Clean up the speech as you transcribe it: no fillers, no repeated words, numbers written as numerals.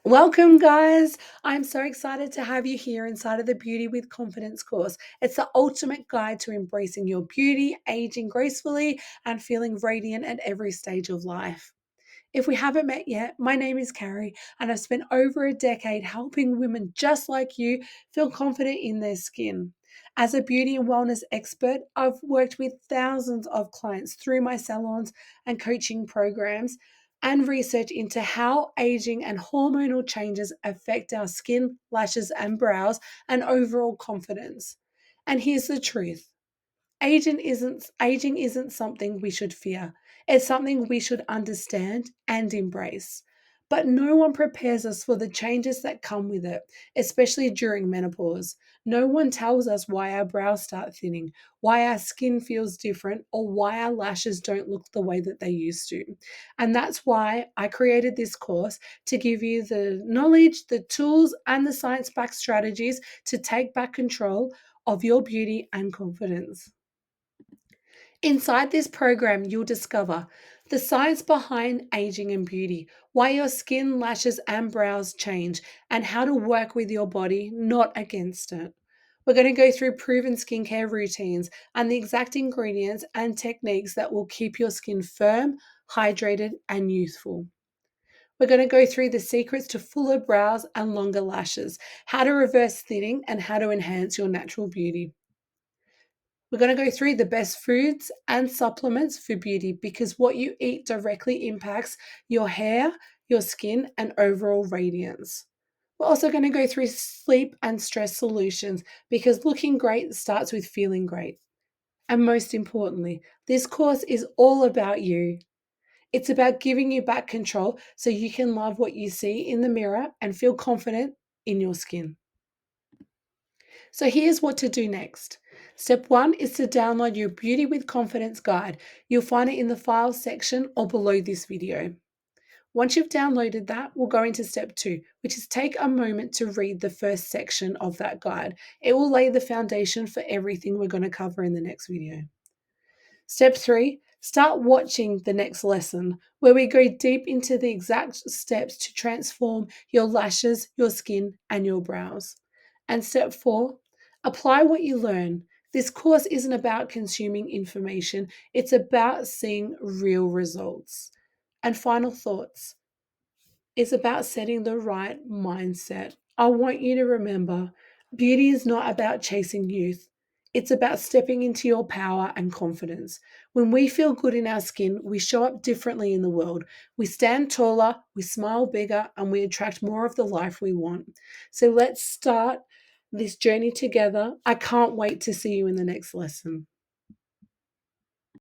Welcome, guys. I'm so excited to have you here inside of the Beauty with Confidence course. It's the ultimate guide to embracing your beauty, aging gracefully, and feeling radiant at every stage of life. If we haven't met yet, my name is Carrie, and I've spent over a decade helping women just like you feel confident in their skin. As a beauty and wellness expert, I've worked with thousands of clients through my salons and coaching programs and research into how aging and hormonal changes affect our skin, lashes, and brows and overall confidence. And here's the truth. Aging isn't something we should fear. It's something we should understand and embrace. But no one prepares us for the changes that come with it, especially during menopause. No one tells us why our brows start thinning, why our skin feels different, or why our lashes don't look the way that they used to. And that's why I created this course to give you the knowledge, the tools, and the science backed strategies to take back control of your beauty and confidence. Inside this program, you'll discover the science behind aging and beauty, why your skin, lashes, and brows change, and how to work with your body, not against it. We're going to go through proven skincare routines and the exact ingredients and techniques that will keep your skin firm, hydrated, and youthful. We're going to go through the secrets to fuller brows and longer lashes, how to reverse thinning, and how to enhance your natural beauty. We're going to go through the best foods and supplements for beauty because what you eat directly impacts your hair, your skin, and overall radiance. We're also going to go through sleep and stress solutions because looking great starts with feeling great. And most importantly, this course is all about you. It's about giving you back control so you can love what you see in the mirror and feel confident in your skin. So here's what to do next. Step one is to download your Beauty with Confidence guide. You'll find it in the files section or below this video. Once you've downloaded that, we'll go into step two, which is take a moment to read the first section of that guide. It will lay the foundation for everything we're going to cover in the next video. Step three, start watching the next lesson where we go deep into the exact steps to transform your lashes, your skin, and your brows. And step four, apply what you learn. This course isn't about consuming information, it's about seeing real results. And final thoughts, it's about setting the right mindset. I want you to remember beauty is not about chasing youth. It's about stepping into your power and confidence. When we feel good in our skin, we show up differently in the world. We stand taller, we smile bigger, and we attract more of the life we want. So let's start this journey together. I can't wait to see you in the next lesson.